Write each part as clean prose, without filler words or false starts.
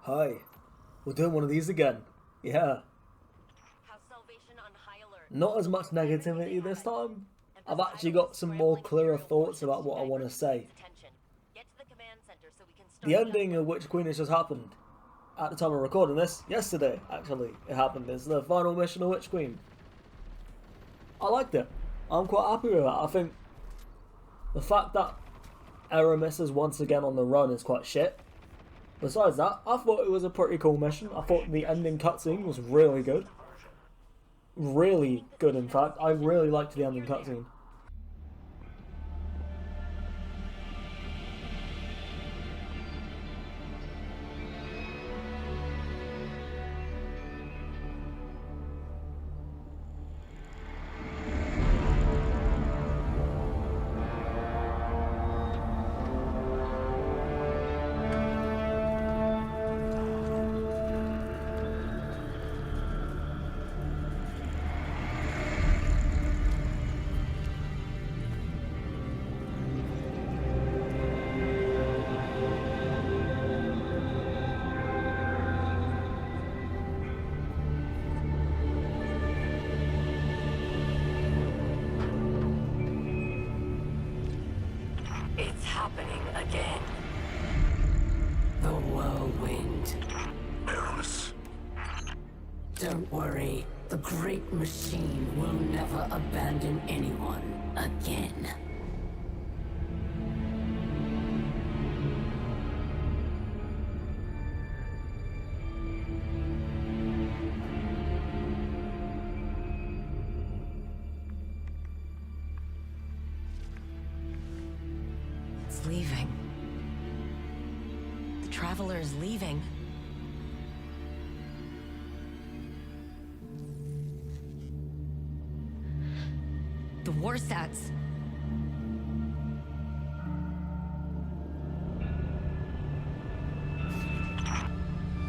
Hi, we're doing one of these again. Yeah, not as much negativity this time. I've actually got some more clearer thoughts about what I want to say. The ending of Witch Queen has just happened. At the time of recording this, yesterday actually, it happened. It's the final mission of Witch Queen. I liked it. I'm quite happy with it. I think the fact that Aramis is once again on the run is quite shit. Besides that, I thought it was a pretty cool mission. I thought the ending cutscene was really good. Really good, in fact. I really liked the ending cutscene. It's happening again. The whirlwind. Aramis. Don't worry. The great machine will never abandon anyone again. It's leaving. The Traveler is leaving. The Warsats.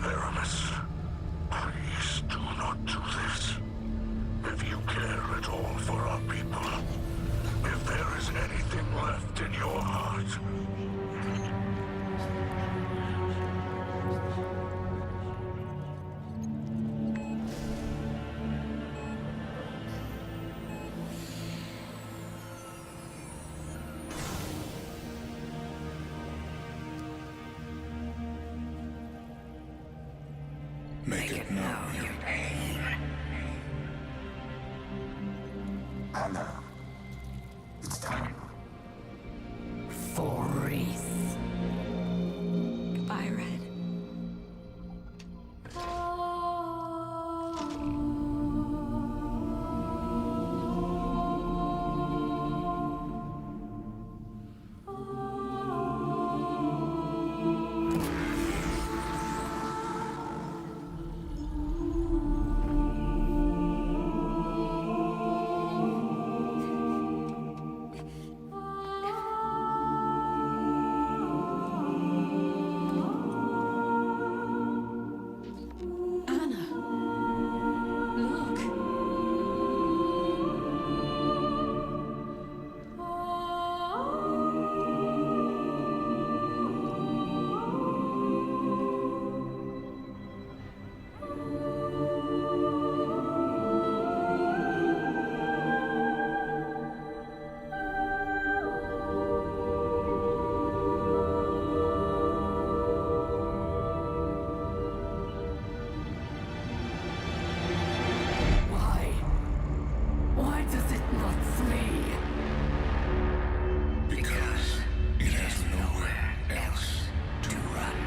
Aramis, please do not do this. If you care at all for our people, if there is anything left in your heart, make it known your pain. Anna, it's time. For Reese. Goodbye, Red. Anna, look. Why? Why does it not flee? Because it has nowhere else to run.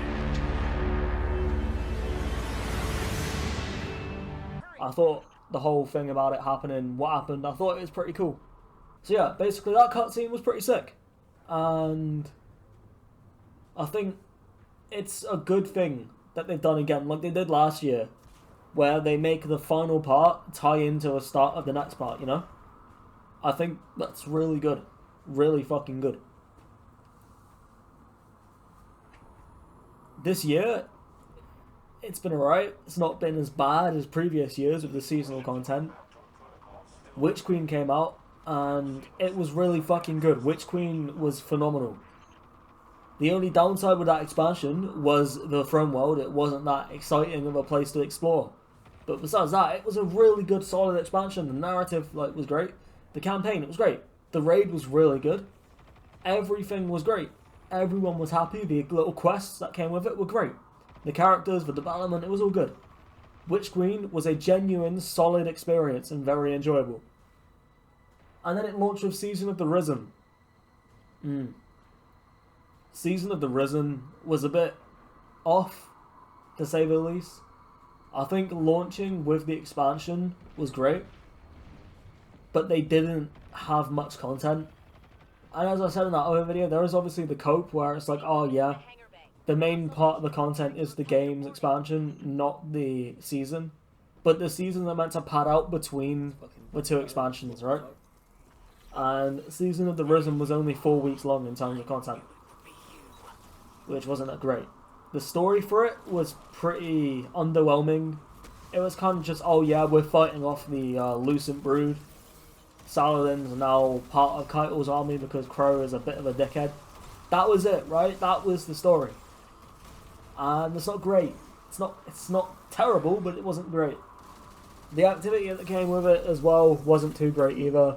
I thought the whole thing about it happening, what happened, I thought it was pretty cool. So yeah, basically that cutscene was pretty sick. And I think it's a good thing that they've done again, like they did last year, where they make the final part tie into the start of the next part, you know? I think that's really good. Really fucking good. This year, it's been alright. It's not been as bad as previous years with the seasonal content. Witch Queen came out, and it was really fucking good. Witch Queen was phenomenal. The only downside with that expansion was the throne world. It wasn't that exciting of a place to explore. But besides that, it was a really good, solid expansion. The narrative was great. The campaign, it was great. The raid was really good. Everything was great. Everyone was happy. The little quests that came with it were great. The characters, the development, it was all good. Witch Queen was a genuine, solid experience and very enjoyable. And then it launched with Season of the Risen. Season of the Risen was a bit off, to say the least. I think launching with the expansion was great, but they didn't have much content. And as I said in that other video, there is obviously the cope where it's like, oh yeah, the main part of the content is the game's expansion, not the season. But the seasons are meant to pad out between the two expansions, right? And Season of the Risen was only 4 weeks long in terms of content, which wasn't that great. The story for it was pretty underwhelming. It was kind of just, oh yeah, we're fighting off the Lucent Brood. Saladin's now part of Keitel's army because Crow is a bit of a dickhead. That was it, right? That was the story. And it's not great. It's not terrible, but it wasn't great. The activity that came with it as well wasn't too great either.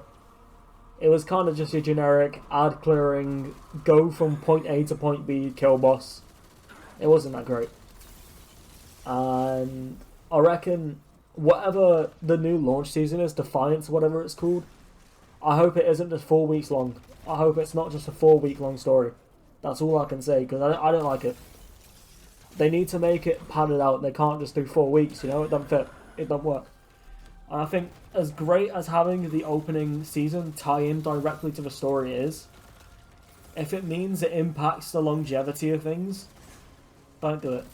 It was kind of just your generic ad clearing, go from point A to point B, kill boss. It wasn't that great. And I reckon whatever the new launch season is, Defiance, whatever it's called, I hope it isn't just 4 weeks long. I hope it's not just a 4 week long story. That's all I can say, because I don't like it. They need to make it padded out. They can't just do 4 weeks, you know? It doesn't fit. It doesn't work. And I think as great as having the opening season tie in directly to the story is, if it means it impacts the longevity of things, don't do it.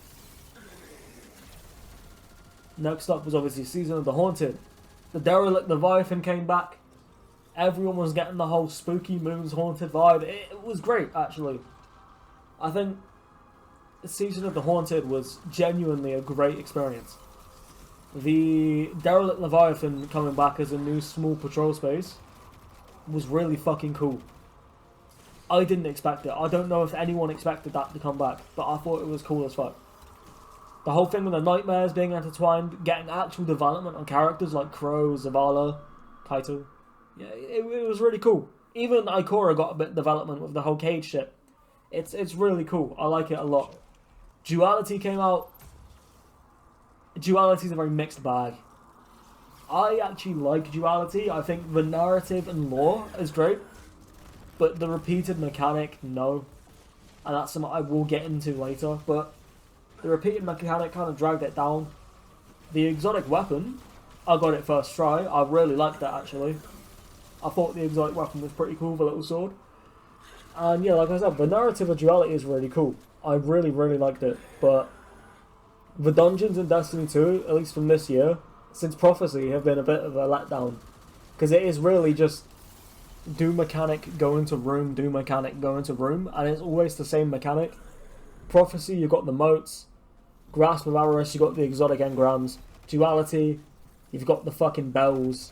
Next up was obviously Season of the Haunted. The Derelict Leviathan came back. Everyone was getting the whole Spooky Moons Haunted vibe. It was great, actually. I think the Season of the Haunted was genuinely a great experience. The Derelict Leviathan coming back as a new small patrol space was really fucking cool. I didn't expect it. I don't know if anyone expected that to come back, but I thought it was cool as fuck. The whole thing with the nightmares being intertwined, getting actual development on characters like Crow, Zavala, Kaito. Yeah, it was really cool. Even Ikora got a bit of development with the whole cage shit. It's really cool. I like it a lot. Duality came out. Duality's a very mixed bag. I actually like Duality. I think the narrative and lore is great. But the repeated mechanic, no. And that's something I will get into later. But the repeated mechanic kind of dragged it down. The exotic weapon, I got it first try. I really liked that, actually. I thought the exotic weapon was pretty cool, the little sword. And yeah, like I said, the narrative of Duality is really cool. I really, really liked it. But the dungeons in Destiny 2, at least from this year, since Prophecy, have been a bit of a letdown. Because it is really just do mechanic, go into room, do mechanic, go into room. And it's always the same mechanic. Prophecy, you've got the moats. Grasp of Avarice, you've got the exotic engrams. Duality, you've got the fucking bells.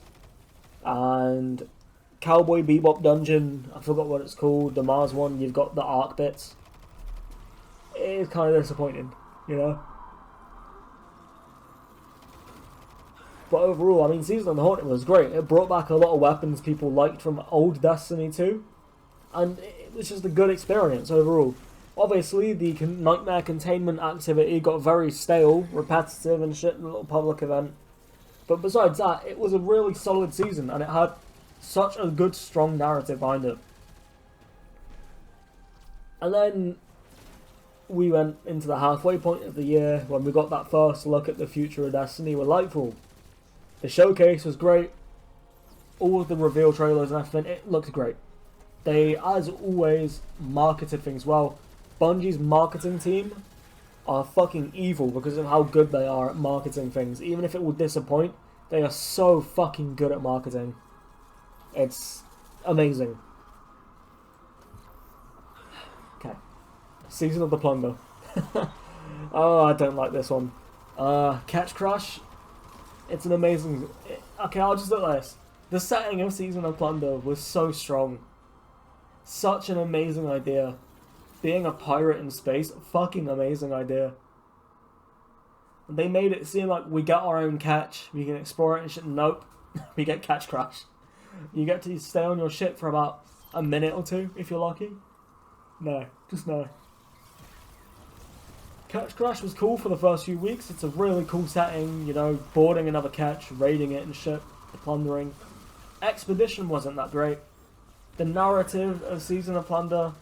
And Cowboy Bebop dungeon, I forgot what it's called, the Mars one, you've got the arc bits. It is kind of disappointing, you know? But overall, I mean, Season of the Haunted was great. It brought back a lot of weapons people liked from old Destiny 2. And it was just a good experience overall. Obviously, the Nightmare Containment activity got very stale, repetitive and shit in a little public event. But besides that, it was a really solid season, and it had such a good, strong narrative behind it. And then we went into the halfway point of the year when we got that first look at the future of Destiny with Lightfall. The showcase was great. All of the reveal trailers and everything, it looked great. They, as always, marketed things well. Bungie's marketing team are fucking evil because of how good they are at marketing things. Even if it will disappoint, they are so fucking good at marketing. It's amazing. Okay. Season of the Plunder. Oh, I don't like this one. Catch Crush. It's an amazing... Okay, I'll just look at this. The setting of Season of Plunder was so strong. Such an amazing idea. being a pirate in space, fucking amazing idea. They made it seem like we get our own catch, we can explore it and shit. Nope, we get catch crash. You get to stay on your ship for about a minute or two if you're lucky. No, just no. Catch Crash was cool for the first few weeks. It's a really cool setting, you know, boarding another catch, raiding it and shit, plundering. Expedition wasn't that great. The narrative of Season of Plunder,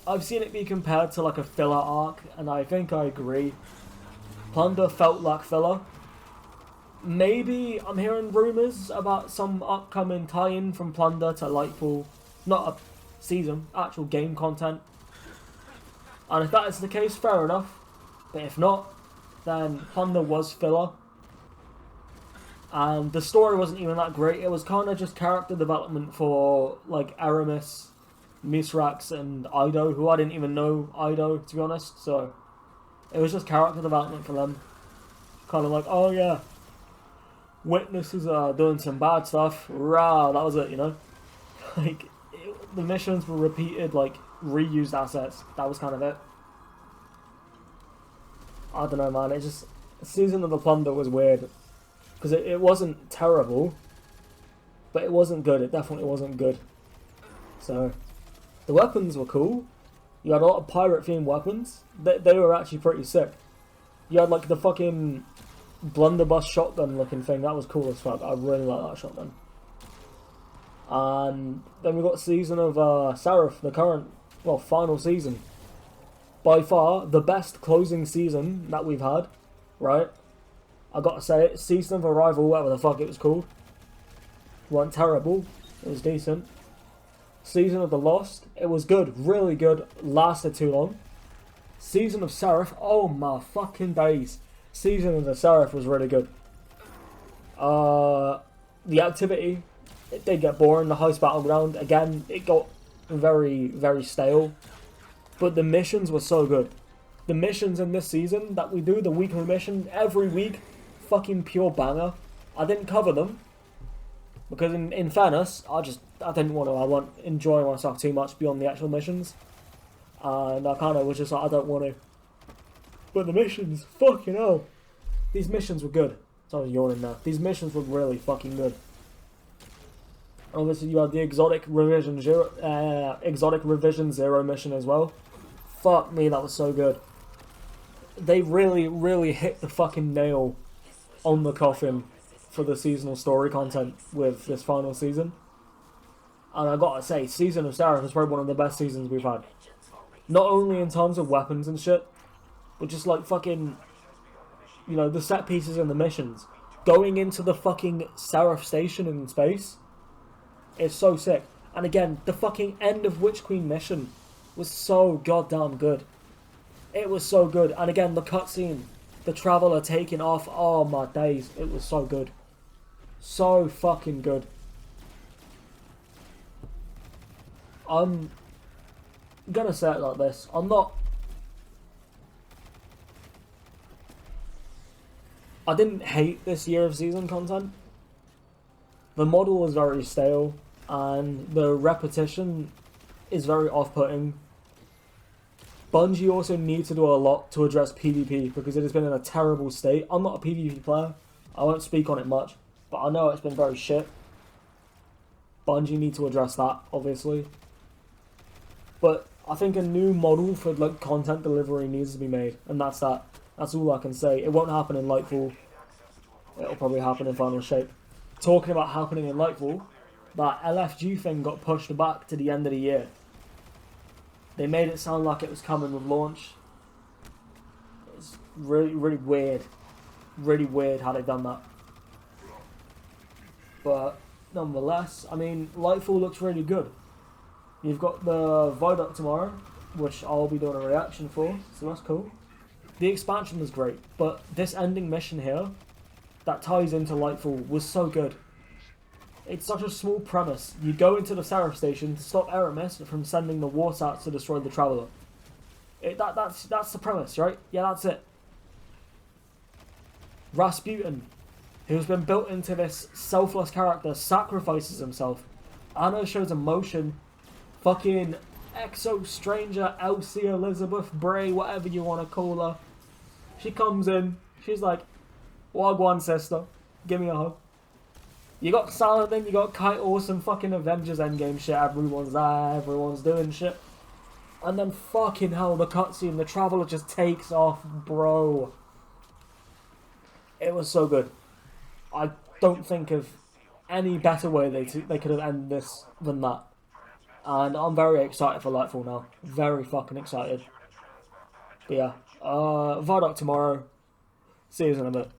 I've seen it be compared to like a filler arc, and I think I agree. Plunder felt like filler. Maybe I'm hearing rumours about some upcoming tie-in from Plunder to Lightfall. Not a season, actual game content. And if that is the case, fair enough. But if not, then Plunder was filler. And the story wasn't even that great. It was kind of just character development for like Aramis, Mithrax, and Ido, who I didn't even know Ido, to be honest. So it was just character development for them. Kind of like, oh yeah, Witnesses are doing some bad stuff. Rah, that was it, you know? Like, the missions were repeated, like, reused assets. That was kind of it. I don't know, man. It just... Season of the Plunder was weird. Because it wasn't terrible. But it wasn't good. It definitely wasn't good. So, the weapons were cool. You had a lot of pirate-themed weapons. They were actually pretty sick. You had, like, the fucking blunderbuss shotgun looking thing. That was cool as fuck. I really like that shotgun. And then we got Season of Sarif, the current, well, final season. By far, the best closing season that we've had, right? I gotta say it, Season of Arrival, whatever the fuck it was called. It wasn't terrible, it was decent. Season of the Lost, it was good, really good, lasted too long. Season of Sarif, oh my fucking days. Season of the Sarif was really good. The activity, it did get boring. The Heist Battleground, again, it got very, very stale. But the missions were so good. The missions in this season that we do, the weekly mission, every week, fucking pure banger. I didn't cover them. Because in fairness, I didn't want to. I wasn't enjoying myself too much beyond the actual missions. And I kind of was just like, I don't want to. But the missions, fucking hell. These missions were good. So I was yawning now. These missions were really fucking good. Obviously, you had the Exotic Revision Zero mission as well. Fuck me, that was so good. They really, really hit the fucking nail on the coffin for the seasonal story content with this final season. And I gotta say, Season of Sarif is probably one of the best seasons we've had. Not only in terms of weapons and shit, but just like fucking, you know, the set pieces and the missions. Going into the fucking Sarif station in space. It's so sick. And again, the fucking end of Witch Queen mission was so goddamn good. It was so good. And again, the cutscene, the Traveler taking off, oh my days, it was so good. So fucking good. I'm gonna say it like this. I didn't hate this year of season content. The model was very stale, and the repetition is very off-putting. Bungie also need to do a lot to address PvP, because it has been in a terrible state. I'm not a PvP player, I won't speak on it much, but I know it's been very shit. Bungie need to address that, obviously. But I think a new model for like content delivery needs to be made, and that's that. That's all I can say. It won't happen in Lightfall. It'll probably happen in Final Shape. Talking about happening in Lightfall, that LFG thing got pushed back to the end of the year. They made it sound like it was coming with launch. It's really, really weird. Really weird how they've done that. But nonetheless, I mean, Lightfall looks really good. You've got the Viaduct tomorrow, which I'll be doing a reaction for, so that's cool. The expansion was great, but this ending mission here, that ties into Lightfall, was so good. It's such a small premise. You go into the Sarif station to stop Aramis from sending the Warsats to destroy the Traveler. That's the premise, right? Yeah, that's it. Rasputin, who's been built into this selfless character, sacrifices himself Anna shows emotion. Fucking Exo Stranger, Elsie Elizabeth Bray, whatever you want to call her. She comes in. She's like, Wagwan sister, give me a hug. You got Saladin, you got Kite Awesome, fucking Avengers Endgame shit. Everyone's there, everyone's doing shit. And then fucking hell, the cutscene, the Traveler just takes off, bro. It was so good. I don't think of any better way they could have ended this than that. And I'm very excited for Lightfall now. Very fucking excited. But yeah, Vidoc tomorrow. See you in a bit.